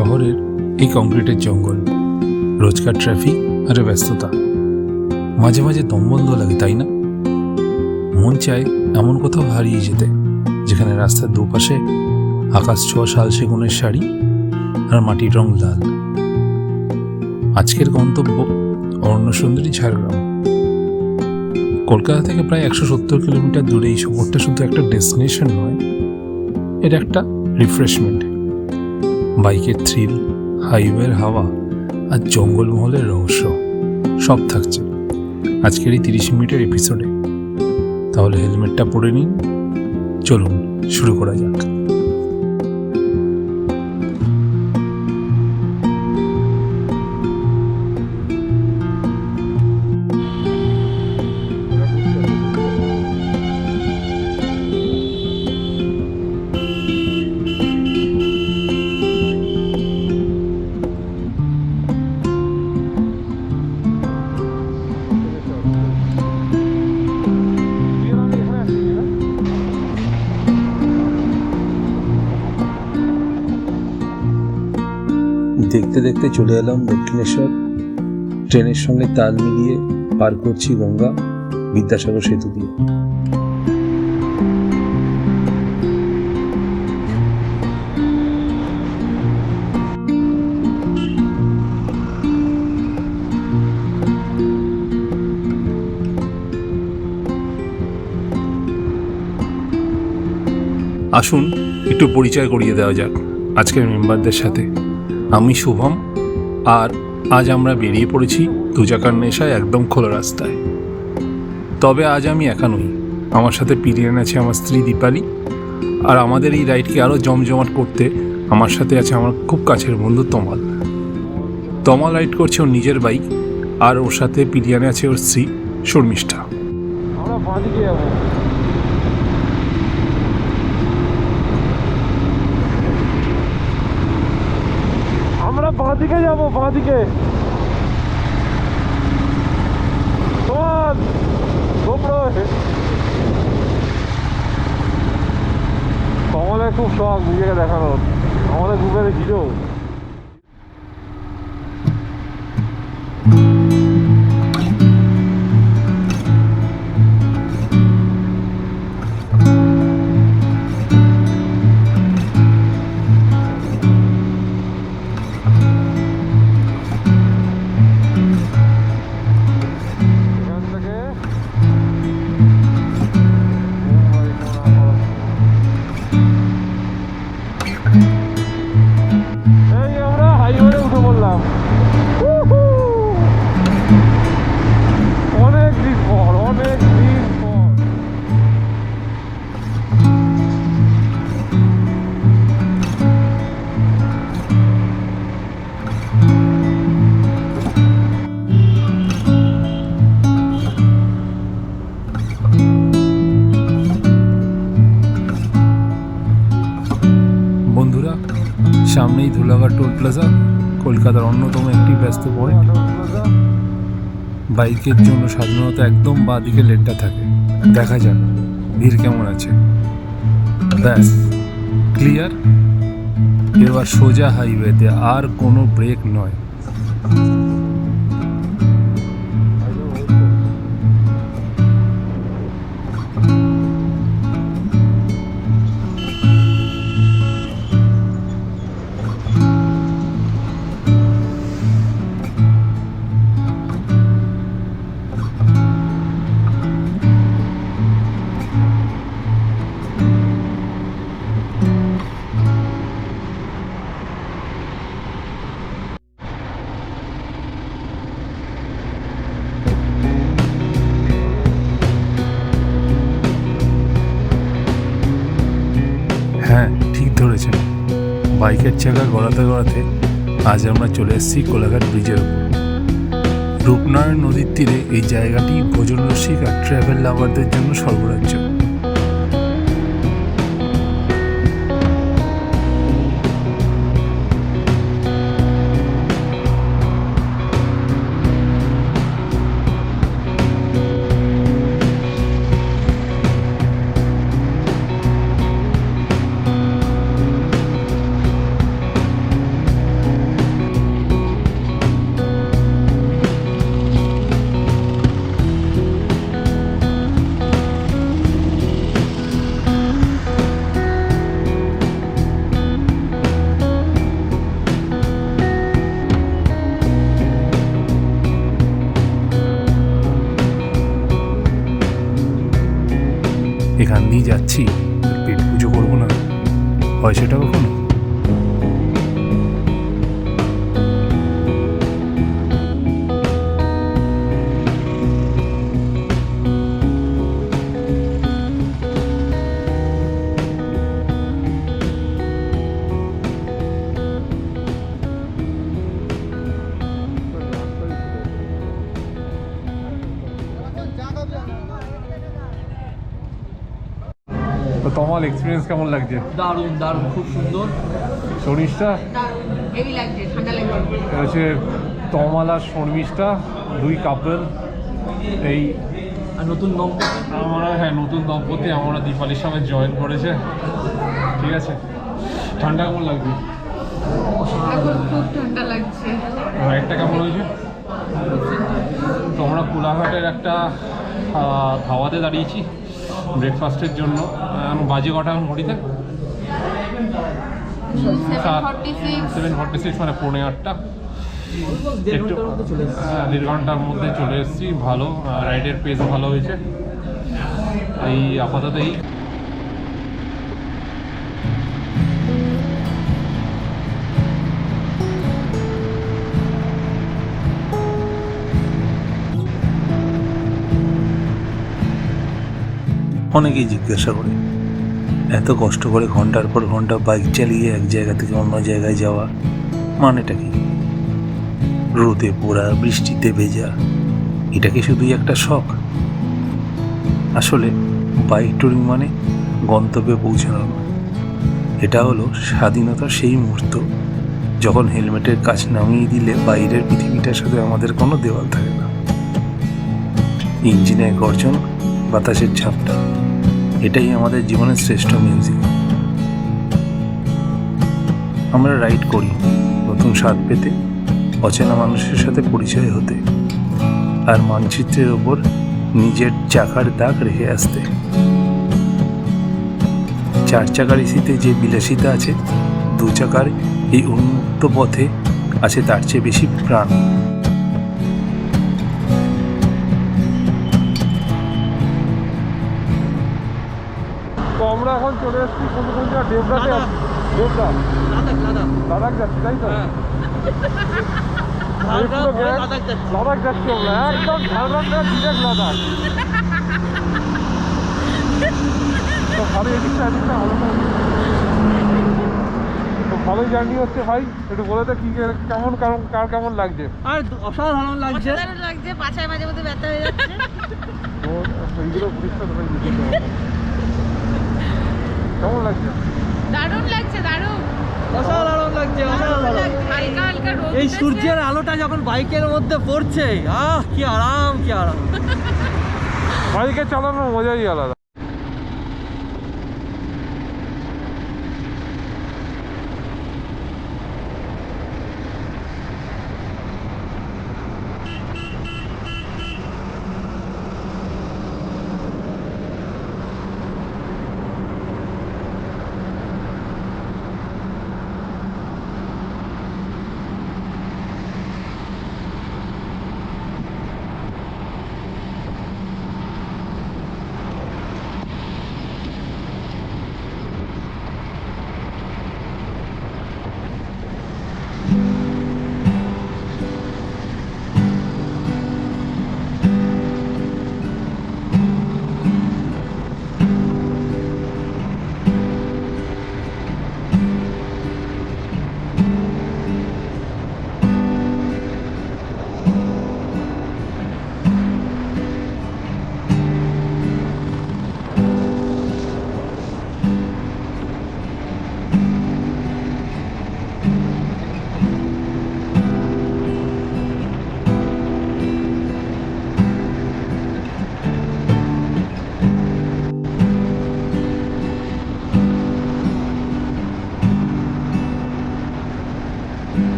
শহরের এই কংক্রিটের জঙ্গল, রোজকার ট্রাফিক আর ব্যস্ততা, মাঝে মাঝে দমবন্ধ লাগে, তাই না? মন চায় এমন কোথাও হারিয়ে যেতে, যেখানে রাস্তার দুপাশে আকাশ ছোঁয়া শাল সেগুনের শাড়ি আর মাটির রং লাল। আজকের গন্তব্য অরণ্যসুন্দরী ঝাড়গ্রাম। কলকাতা থেকে প্রায় 170 কিলোমিটার দূরে এই শহরটা শুধু একটা ডেস্টিনেশন নয়, এটা একটা রিফ্রেশমেন্ট। বাইকের থ্রিল, হাইওয়ের হাওয়া আর জঙ্গলমহলের রহস্য সব থাকছে আজকের এই 30 মিনিটের এপিসোডে। তাহলে হেলমেটটা পরে নিন, চলুন শুরু করা যাক। দেখতে দেখতে চলে এলাম দক্ষিণেশ্বর। ট্রেনের সঙ্গে তাল মিলিয়ে পার করছি গঙ্গা বিদ্যাসাগর সেতু দিয়ে। আসুন একটু পরিচয় করিয়ে দেওয়া যাক আজকের মেম্বারদের সাথে। আমি শুভম, আর আজ আমরা বেরিয়ে পড়েছি দুচাকার নেশায় একদম খোলা রাস্তায়। তবে আজ আমি একা নই, আমার সাথে পিরিয়ন আছে আমার স্ত্রী দীপালি। আর আমাদের এই রাইডকে আরও জমজমাট করতে আমার সাথে আছে আমার খুব কাছের বন্ধু তমাল। তমাল রাইড করছে ওর নিজের বাইক, আর ওর সাথে পিরিয়নে আছে ওর স্ত্রী শর্মিষ্ঠা। আমরা বাঁদিকে যাবো। বাঁদিকে যাবো, বাঁদিকে। কমলের খুব শখ নিজেকে দেখানোর, আমাদের গ্রুপে ছিল। বন্ধুরা, সামনেই ধুলাগড় টোল প্লাজা, কলকাতার অন্যতম একটি ব্যস্ত পয়েন্ট। বাইকের জন্য সাধারণত একদম বাঁ দিকে লেনটা থাকে। দেখা যাক ভিড় কেমন আছে। ব্যাস, ক্লিয়ার। এবার সোজা হাইওয়েতে, আর কোনো ব্রেক নয়। হ্যাঁ, ঠিক ধরেছেন। বাইকের চাকা গড়াতে গড়াতে আজ আমরা চলে এসেছি কোলাঘাট ব্রিজের উপর। রূপনারায়ণ নদীর তীরে এই জায়গাটি ভোজন রসিক আর ট্রাভেল লাভারদের জন্য সর্বরাজ্য। এখান দিয়ে যাচ্ছি, পেট পুজো করবো না, হয় সেটা কখনো? তো তোমার এক্সপিরিয়েন্স কেমন লাগছে? দারুণ দারুণ, খুব সুন্দর। শর্মিষ্ঠা হেভি লাগছে, ঠান্ডা লাগছে। হচ্ছে তমাল আর শর্মিষ্ঠা, দুই কাপল। এই আর নতুন দম্পতি, নতুন দম্পতি আমরা দীপালির সঙ্গে জয়েন করেছে। ঠিক আছে, ঠান্ডা কেমন লাগছে? এখন খুব ঠান্ডা লাগছে। রাইডটা কেমন হয়েছে? তো আমরা কোলাঘাটের একটা ধাবাতে দাঁড়িয়েছি ব্রেকফাস্টের জন্য। বাজে কটা এখন ঘড়িতে? 7:46, মানে 7:45, মানে 8:30। একটু 1.5 ঘন্টার মধ্যে চলে এসেছি। 1.5 ঘন্টার মধ্যে চলে এসেছি। ভালো, রাইডের পেস ভালো হয়েছে। এই আপাতত এই অনেকেই জিজ্ঞাসা করে, এত কষ্ট করে ঘন্টার পর ঘন্টা বাইক চালিয়ে এক জায়গা থেকে অন্য জায়গায় যাওয়া মানেটা কি? রোদে পোড়া, বৃষ্টিতে ভেজা, এটা কি শুধুই একটা শখ? আসলে বাইক ট্যুরিং মানে গন্তব্যে পৌঁছানো নয়, এটা হলো স্বাধীনতার সেই মুহূর্ত যখন হেলমেটের কাছ নামিয়ে দিলে বাইরের পৃথিবীটার সাথে আমাদের কোনো দেওয়াল থাকে না। ইঞ্জিনের গর্জন, বাতাসের ঝাপটা, এটাই আমাদের জীবনের শ্রেষ্ঠ মিউজিক। আমরা রাইড করি নতুন স্বাদ পেতে, অচেনা মানুষের সাথে পরিচয় হতে, আর মানচিত্রের ওপর নিজের চাকার দাগ রেখে আসতে। 4 চাকার এসিতে যে বিলাসিতা আছে, 2 চাকার এই উন্মুক্ত পথে আছে তার চেয়ে বেশি প্রাণ। তো আমরা এখন চলে এসেছি কোন জায়গা? ডেবরাতে আছি। ডেবরা, লাদাখ যাচ্ছি, তাই তো? এই পুরো gang লাদাখ যাচ্ছি আমরা, একদম ঝাড়গ্রাম থেকে ডিরেক্ট লাদাখ। তো ভালো, এদিকটা ভালো, তো ভালোই জার্নি হচ্ছে ভাই। একটু বলে দে কি কেমন, কার কেমন লাগছে? আর অসাধারণ লাগছে। অসাধারণ লাগছে, পাছায় মাঝে মধ্যে ব্যথা হয়ে যাচ্ছে। তো এইগুলো পরিষ্কার ভাই বুঝতে হবে। কেমন লাগছে? দারুণ লাগছে, দারুণ। অসাধারণ লাগছে, অসাধারণ। হালকা হালকা রোদ এই উঠেছে। সূর্যের আলোটা যখন বাইকের মধ্যে পড়ছে, কি আরাম, কি আরাম। বাইকে চালানোর মজাই আলাদা।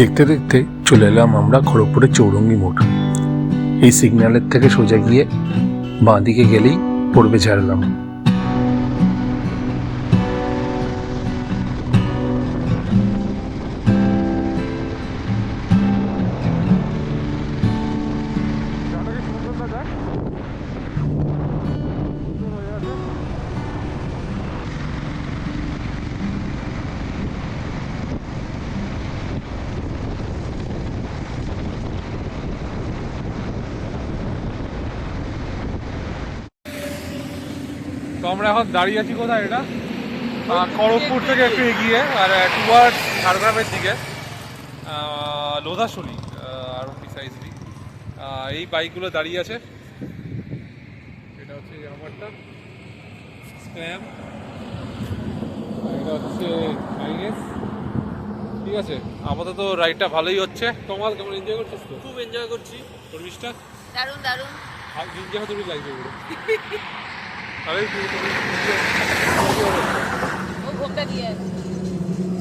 দেখতে দেখতে চলে এলাম আমরা খড়গপুরের চৌরঙ্গি মোড়। এই সিগন্যালের থেকে সোজা গিয়ে বাঁ দিকে গেলেই পড়বে ঝাড়গ্রাম। তো আমরা এখন দাঁড়িয়ে আছি কোথায়? এটা খড়গপুর থেকে একটু এগিয়ে আর টুয়ার্ড ঝাড়গ্রামের দিকে, লোধাশুলি আরও প্রিসাইজলি। এই বাইকগুলো দাঁড়িয়ে আছে। এটা হচ্ছে আমারটা স্প্যাম, এটা হচ্ছে আইএস। ঠিক আছে, আপাতত রাইডটা ভালোই হচ্ছে। তোমার কেমন এনজয় করছিস? তো খুব এনজয় করছি। চল্লিশটা দারুণ দারুণ। জিনিসটা তুমি লাগবে পুরো। ও ঘোমটা দিয়ে আছে।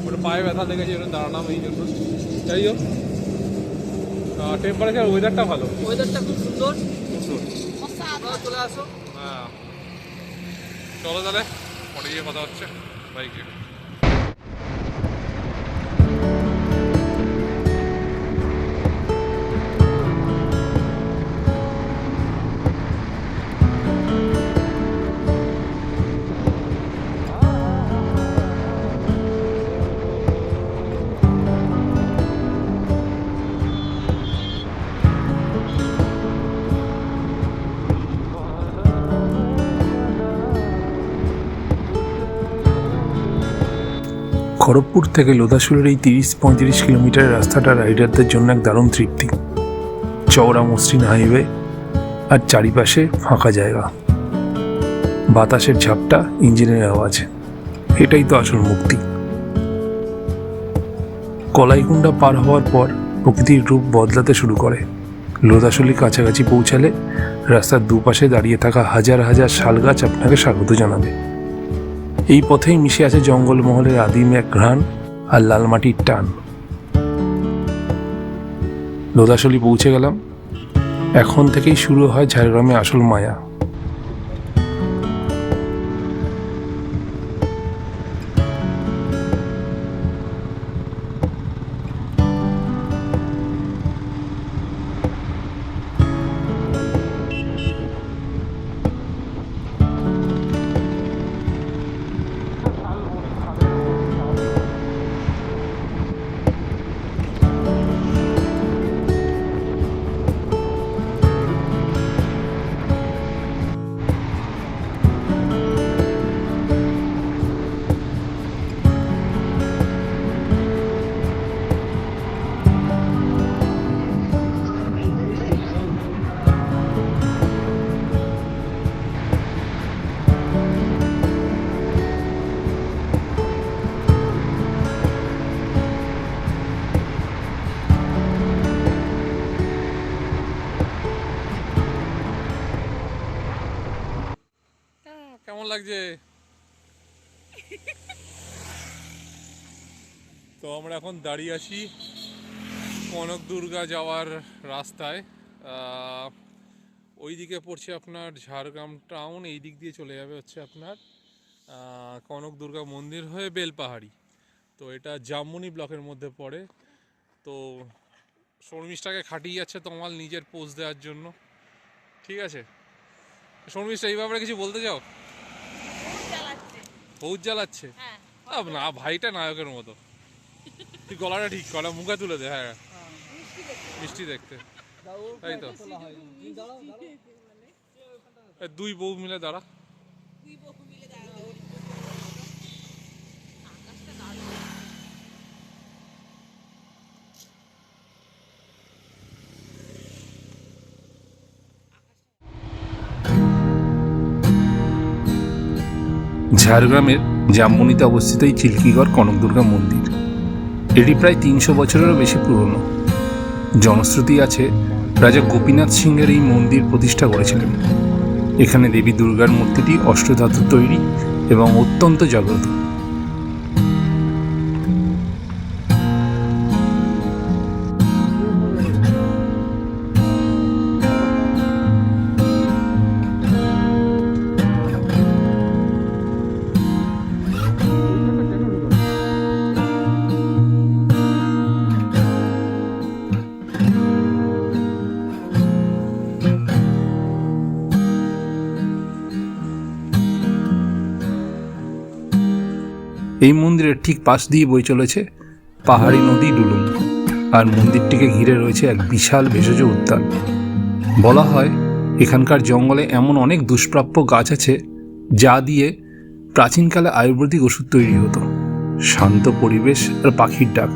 ওটা পায়ে ব্যথা লেগেছে, ওটা দাঁড়ালাম এই জন্য। যাই হোক, টেম্পারেচার ওয়েদারটা ভালো, ওয়েদারটা খুব সুন্দর। সুন্দর। চলে আসো। হ্যাঁ, চলো তাহলে পরে গিয়ে কথা হচ্ছে বাইকে। খড়গপুর থেকে লোধাশুলির এই 30-35 কিলোমিটারের রাস্তাটা রাইডারদের জন্য এক দারুণ তৃপ্তি। চওড়া মসৃণ হাইওয়ে আর চারিপাশে ফাঁকা জায়গা, বাতাসের ঝাপটা, ইঞ্জিনের আওয়াজ, এটাই তো আসল মুক্তি। কলাইকুণ্ডা পার হওয়ার পর প্রকৃতির রূপ বদলাতে শুরু করে। লোধাশুলি কাছাকাছি পৌঁছালে রাস্তার দুপাশে দাঁড়িয়ে থাকা হাজার হাজার শাল গাছ আপনাকে স্বাগত জানাবে। এই পথেই মিশে আছে জঙ্গলমহলের আদিম এক ঘ্রাণ আর লাল মাটির টান। লোধাশুলি পৌঁছে গেলাম। এখন থেকেই শুরু হয় ঝাড়গ্রামে আসল মায়া। কেমন লাগছে? তো আমরা এখন দাঁড়িয়ে আছি কনক দুর্গা যাওয়ার রাস্তায়। ওই দিকে পড়ছে আপনার ঝাড়গ্রাম টাউন, এই দিক দিয়ে চলে যাবে হচ্ছে আপনার কনক দুর্গা মন্দির হয়ে বেলপাহাড়ি। তো এটা জামমুনি ব্লকের মধ্যে পড়ে। তো শর্মিষ্ঠাকে খাটিয়ে যাচ্ছে তোমার নিজের পোস্ট দেওয়ার জন্য। ঠিক আছে শর্মিষ্ঠা, এই ব্যাপারে কিছু বলতে চাও? বহুত জ্বালাচ্ছে না, ভাইটা নায়কের মতো। তুই গলাটা ঠিক করা, মুখে তুলে দে। হ্যাঁ, মিষ্টি দেখতে, তাই তো। দুই বউ মিলে দাঁড়া। ঝাড়গ্রামের জামমুনিতে অবস্থিত এই চিল্কিগড় কনক দুর্গা মন্দির। এটি প্রায় 300 বছরেরও বেশি পুরনো। জনশ্রুতি আছে রাজা গোপীনাথ সিংহের এই মন্দির প্রতিষ্ঠা করেছিলেন। এখানে দেবী দুর্গার মূর্তিটি অষ্টধাতুর তৈরি এবং অত্যন্ত জাগ্রত। এই মন্দিরের ঠিক পাশ দিয়ে বয়ে চলেছে পাহাড়ি নদী ডুলুং, আর মন্দিরটিকে ঘিরে রয়েছে এক বিশাল ভেষজ উদ্যান। বলা হয় এখানকার জঙ্গলে এমন অনেক দুষ্প্রাপ্য গাছ আছে যা দিয়ে প্রাচীনকালে আয়ুর্বেদিক ওষুধ তৈরি হতো। শান্ত পরিবেশ আর পাখির ডাক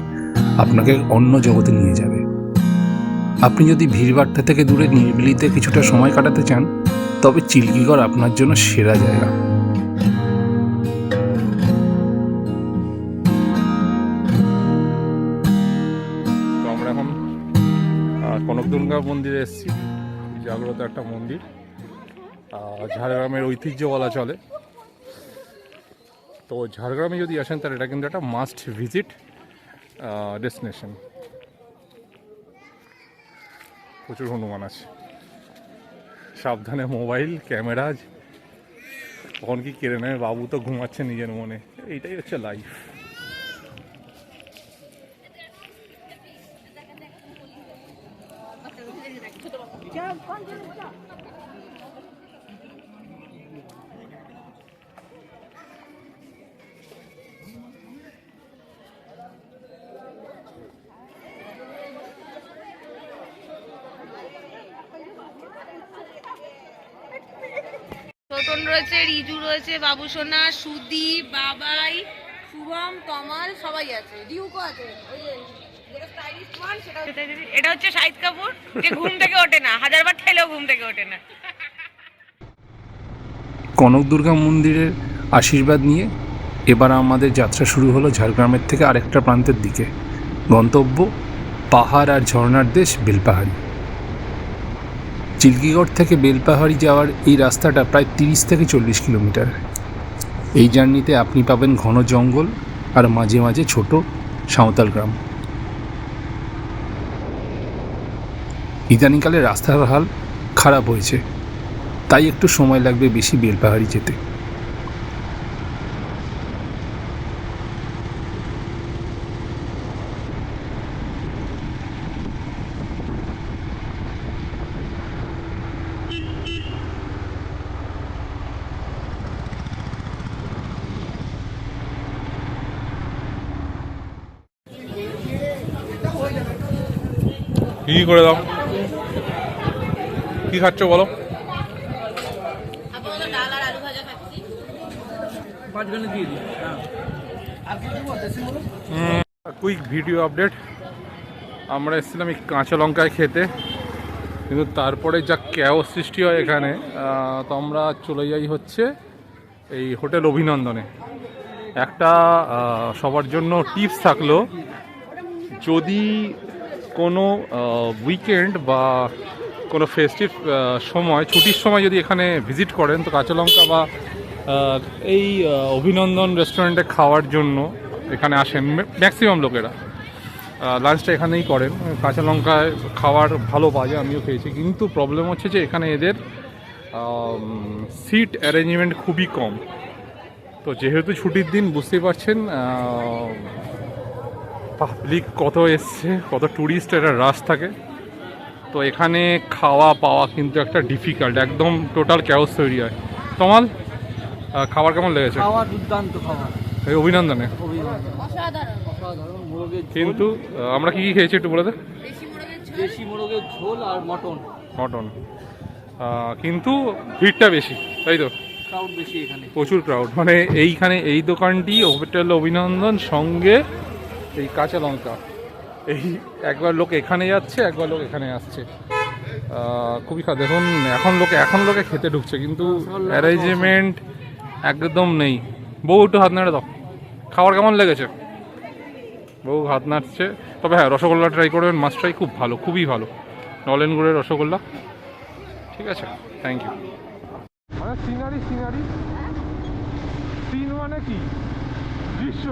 আপনাকে অন্য জগতে নিয়ে যাবে। আপনি যদি ভিড়ভাট্টা থেকে দূরে নিরিবিলিতে কিছুটা সময় কাটাতে চান, তবে চিল্কিগড় আপনার জন্য সেরা জায়গা। তো আমরা এখন কনকদুর্গা মন্দিরে এসেছি। জাগ্রত একটা মন্দির, ঝাড়গ্রামের ঐতিহ্য বলা চলে। তো ঝাড়গ্রামে যদি আসেন তাহলে এটা কিন্তু একটা মাস্ট ভিজিট ডেস্টিনেশন। প্রচুর হনুমান আছে, সাবধানে মোবাইল ক্যামেরা, কখন কি কেড়ে নেয়। বাবু তো ঘুমাচ্ছে নিজের মনে, এইটাই হচ্ছে লাইফ। ছোটন রয়েছে, রিজু রয়েছে, বাবু সোনা, সুদী, বাবাই, শুভম, তমাল সবাই আছে। ডিউকো আছে, ওই যে যেটা স্টাইলিশ ওয়ান সেটা। এটা হচ্ছে শাহিদ কাপুর, যে ঘুম থেকে ওঠে না, হাজারবার ঠেলেও ঘুম থেকে ওঠে না। কনকদুর্গা মন্দিরের আশীর্বাদ নিয়ে এবার আমাদের যাত্রা শুরু হলো ঝাড়গ্রামের থেকে আরেকটা প্রান্তের দিকে। গন্তব্য পাহাড় আর ঝর্ণার দেশ বেলপাহাড়ি। চিল্কিগড় থেকে বেলপাহাড়ি যাওয়ার এই রাস্তাটা প্রায় 30 থেকে 40 কিলোমিটার। এই জার্নিতে আপনি পাবেন ঘন জঙ্গল আর মাঝে মাঝে ছোট সাঁওতাল গ্রাম। ইদানিংকালে রাস্তার হাল খারাপ হয়েছে, তাই একটু সময় লাগবে বেশি বেলপাহাড়ি যেতে। কি করে দাও, কি খাচ্ছ বলো? আপাতত ডাল আর আলু ভাজা খাচ্ছি। Quick video update. আমরা এসেছিলাম এই কাঁচা লঙ্কায় খেতে, কিন্তু তারপরে যা ক্যাও সৃষ্টি হয় এখানে, তো আমরা চলে যাই হচ্ছে এই হোটেল অভিনন্দনে। একটা সবার জন্য টিপস থাকলো, যদি কোনো উইকেন্ড বা কোনো ফেস্টিভ সময়, ছুটির সময় যদি এখানে ভিজিট করেন, তো কাঁচা লঙ্কা বা এই অভিনন্দন রেস্টুরেন্টে খাওয়ার জন্য এখানে আসেন ম্যাক্সিমাম লোকেরা। লাঞ্চটা এখানেই করেন। কাঁচা লঙ্কায় খাবার ভালো পাওয়া যায়, আমিও খেয়েছি। কিন্তু প্রবলেম হচ্ছে যে এখানে এদের সিট অ্যারেঞ্জমেন্ট খুবই কম। তো যেহেতু ছুটির দিন, বুঝতেই পারছেন পাবলিক কত এসছে, কত ট্যুরিস্ট, একটা রাশ থাকে। তো এখানে খাওয়া পাওয়া কিন্তু একটা ডিফিকাল্ট, একদম টোটাল ক্যাওস তৈরি হয়। তোমার খাবার কেমন লেগেছে? খাওয়া দুর্দান্ত খাবার, এই অভিনন্দনে অসাধারণ। অসাধারণ। মোরগের ঝোল, কিন্তু আমরা কি কি খেয়েছি একটু বলে দে। দেশি মোরগের ঝোল আর মটন। মটন, কিন্তু ভিড়টা বেশি, তাই তো? ক্রাউড বেশি এখানে, প্রচুর ক্রাউড। মানে এইখানে এই দোকানটি হোটেল অভিনন্দন, সঙ্গে এই কাঁচা লঙ্কা, এই একবার লোক এখানে যাচ্ছে, একবার লোক এখানে আসছে। খুবই দেখুন, এখন লোকে খেতে ঢুকছে, কিন্তু অ্যারেঞ্জমেন্ট একদম নেই। বউ একটু হাত নাড়ে দাও, খাবার কেমন লেগেছে? বউ হাত নাড়ছে। তবে হ্যাঁ, রসগোল্লা ট্রাই করবেন, মাস্ট ট্রাই, খুব ভালো, খুবই ভালো। নলেন গুড়ের রসগোল্লা। ঠিক আছে, থ্যাংক ইউ। মানে সিনারি সিন মানে কি দৃশ্য।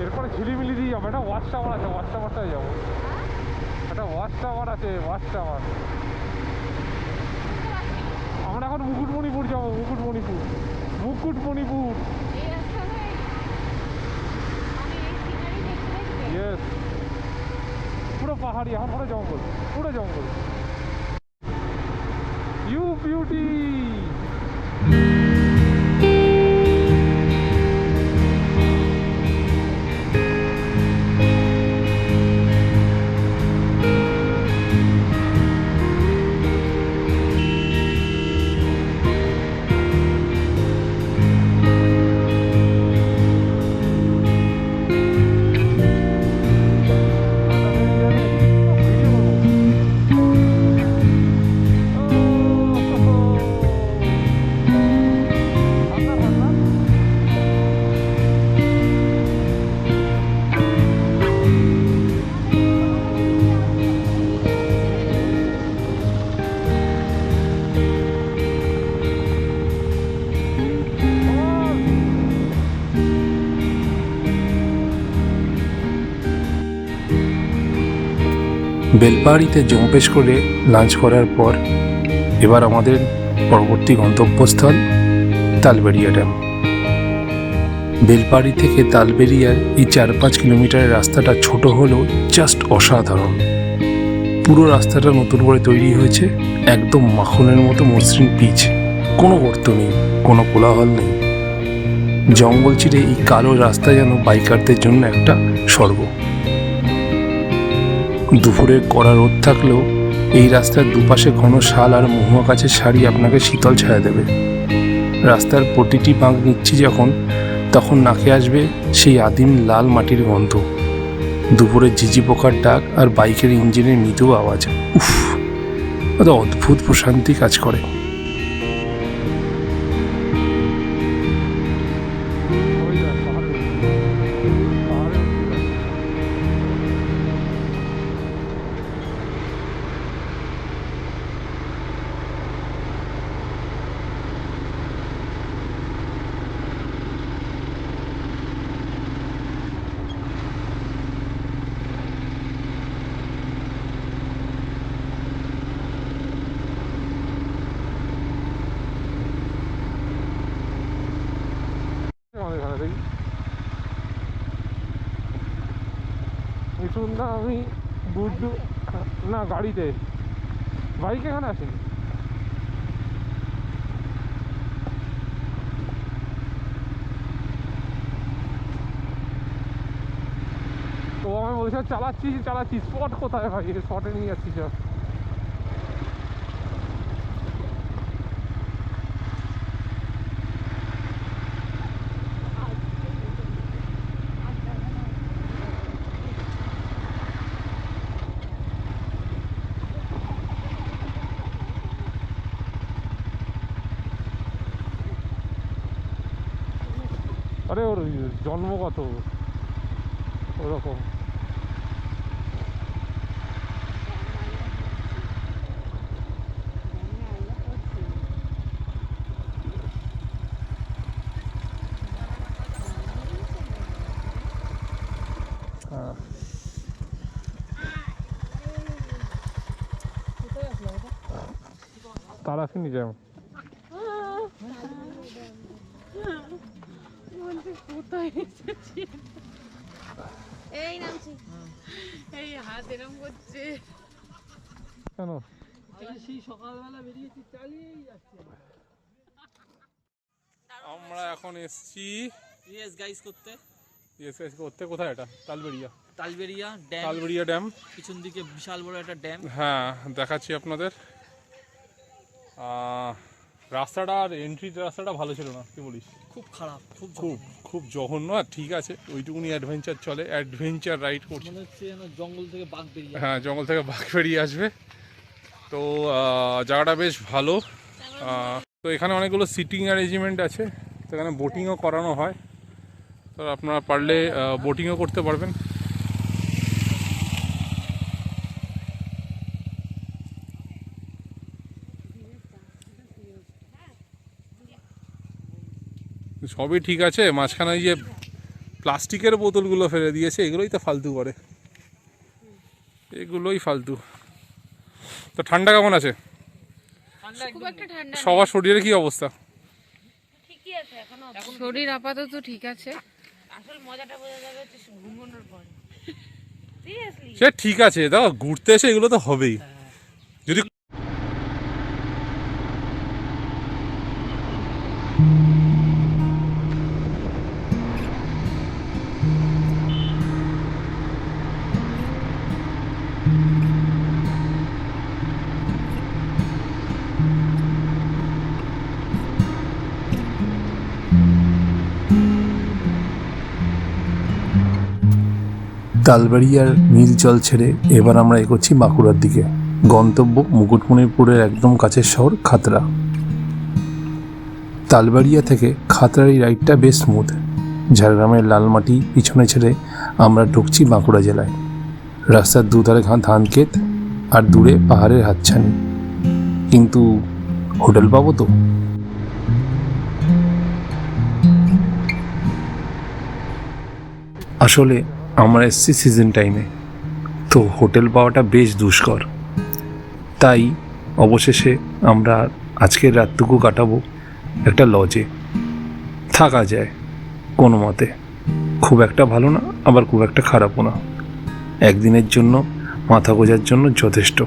এরপরে ঝিলিমিলি দিয়ে যাবো, একটা ওয়াচ টাওয়ার আছে, ওয়াচ টাওয়ারটায় যাবো। একটা ওয়াচ টাওয়ার আছে, ওয়াচ টাওয়ার। আমরা এখন মুকুটমণিপুর যাবো, মুকুটমণিপুর, মুকুটমণিপুর। ইয়েস, পুরো পাহাড়ি, এখন পুরো জঙ্গল, পুরো জঙ্গল। You beauty. বেলপাহাড়িতে জম্পেশ করে লাঞ্চ করার পর এবার আমাদের পরবর্তী গন্তব্যস্থল তালবেড়িয়া ড্যাম। বেলপাহাড়ি থেকে তালবেড়িয়ার এই 4-5 কিলোমিটারের রাস্তাটা ছোট হলেও জাস্ট অসাধারণ। পুরো রাস্তাটা নতুন করে তৈরি হয়েছে, একদম মাখনের মতো মসৃণ পিচ, কোনো গর্ত নেই, কোনো কোলাহল নেই। জঙ্গল চিরে এই কালো রাস্তা যেন বাইকারদের জন্য একটা স্বর্গ। দুপুরে কড়া রোদ থাকলেও এই রাস্তার দুপাশে ঘন শাল আর মহুয়া গাছের সারি আপনাকে শীতল ছায়া দেবে। রাস্তার প্রতিটি বাঁক নিচ্ছি যখন, তখন নাকে আসবে সেই আদিম লাল মাটির গন্ধ, দুপুরে ঝিঝি পোকার ডাক আর বাইকের ইঞ্জিনের মৃদু আওয়াজ। উফ, কত অদ্ভুত প্রশান্তি কাজ করে। না আমি বুদ্ধু না গাড়িতে, বাইকে এখানে আসেনি। তো আমি বলছি চালাচ্ছি, স্পট কোথায় ভাই? স্পটে নিয়ে যাচ্ছি সব। আরে ওর জন্মগত ওরকম। তারাসিনি জ্যাম। এই নামছি, এই হাত এরম করছে কেন? সেই সকালবেলা বেরিয়েছি, চালিয়েই যাচ্ছে। আমরা এখন এসছি ইয়েস গাইস করতে। কোথায়? এটা তালবেড়িয়া, তালবেড়িয়া ড্যাম। তালবেড়িয়া ড্যাম, পিছন দিকে বিশাল বড় একটা ড্যাম। হ্যাঁ দেখাচ্ছি আপনাদের। রাস্তাটা আর এন্ট্রির রাস্তাটা ভালো ছিল না, কি বলিস? খুব খারাপ, খুব খুব খুব জঘন্য। আর ঠিক আছে, ওইটুকুনি অ্যাডভেঞ্চার চলে, অ্যাডভেঞ্চার রাইড করছে। মনে হচ্ছে যেন জঙ্গল থেকে বাঘ বেরিয়ে। হ্যাঁ, জঙ্গল থেকে বাঘ বেরিয়ে আসবে। তো জায়গাটা বেশ ভালো। তো এখানে অনেকগুলো সিটিং অ্যারেঞ্জমেন্ট আছে, সেখানে বোটিংও করানো হয়। তো আপনারা পারলে বোটিংও করতে পারবেন। সবই ঠিক আছে, মাঝখানে যে প্লাস্টিকের বোতলগুলো ফেলে দিয়েছে, এগুলোই তো ফালতু করে, এগুলোই ফালতু। তো ঠান্ডা কেমন আছে? খুব একটা ঠান্ডা নেই। সবার শরীরের কি অবস্থা? ঠিকই আছে এখনো, শরীর আপাতত ঠিক আছে। আসল মজাটা বোঝা যাবে হচ্ছে ঘুমানোর পরে। সিরিয়াসলি সে ঠিক আছে, দেখো ঘুরতে এসে এগুলো তো হবেই। যদি তালবাড়িয়ার নীল জল ছেড়ে এবার আমরা এগোচ্ছি বাঁকুড়ার দিকে। গন্তব্য মুকুটমণিপুরের একদম কাছের শহর খাতড়া। তালবাড়িয়া থেকে খাতড়ার এই রাইডটা বেশ স্মুথ। ঝাড়গ্রামের লাল মাটি পিছনে ছেড়ে আমরা ঢুকছি বাঁকুড়া জেলায়। রাস্তার দুধারে ধান ক্ষেত আর দূরে পাহাড়ের হাতছানি। কিন্তু হোটেল পাবো তো? আসলে আমরা এসেছি সিজন টাইমে, তো হোটেল পাওয়াটা বেশ দুষ্কর। তাই অবশেষে আমরা আজকের রাতটুকু কাটাবো একটা লজে। থাকা যায় কোনো মতে, খুব একটা ভালো না আবার খুব একটা খারাপও না, একদিনের জন্য মাথা গোঁজার জন্য যথেষ্ট।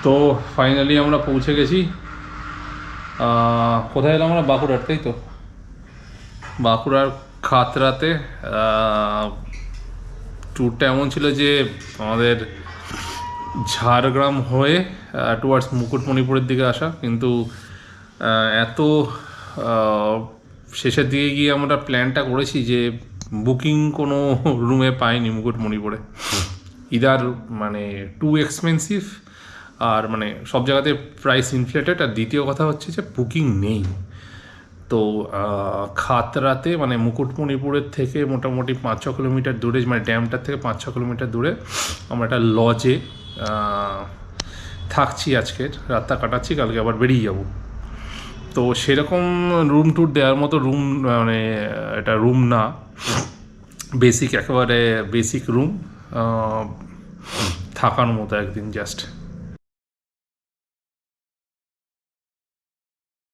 তো ফাইনালি আমরা পৌঁছে গেছি। কোথায় এলাম আমরা? বাঁকুড়ার, তাই তো? বাঁকুড়ার খাতড়াতে। ট্যুরটা এমন ছিল যে আমাদের ঝাড়গ্রাম হয়ে টুয়ার্ডস মুকুটমণিপুরের দিকে আসা, কিন্তু এত শেষের দিকে গিয়ে আমরা প্ল্যানটা করেছি যে বুকিং কোনো রুমে পাইনি মুকুটমণিপুরে। ইদার মানে টু এক্সপেন্সিভ, আর মানে সব জায়গাতে প্রাইস ইনফ্লেটেড, আর দ্বিতীয় কথা হচ্ছে যে বুকিং নেই। তো খাতড়াতে মানে মুকুটমণিপুরের থেকে মোটামুটি 5-6 কিলোমিটার দূরে, মানে ড্যামটার থেকে 5-6 কিলোমিটার দূরে আমরা একটা লজে থাকছি। আজকের রাতটা কাটাচ্ছি, কালকে আবার বেরিয়ে যাব। তো সেরকম রুম ট্যুর দেওয়ার মতো রুম, মানে এটা রুম না, বেসিক, একেবারে বেসিক রুম, থাকার মতো একদিন জাস্ট।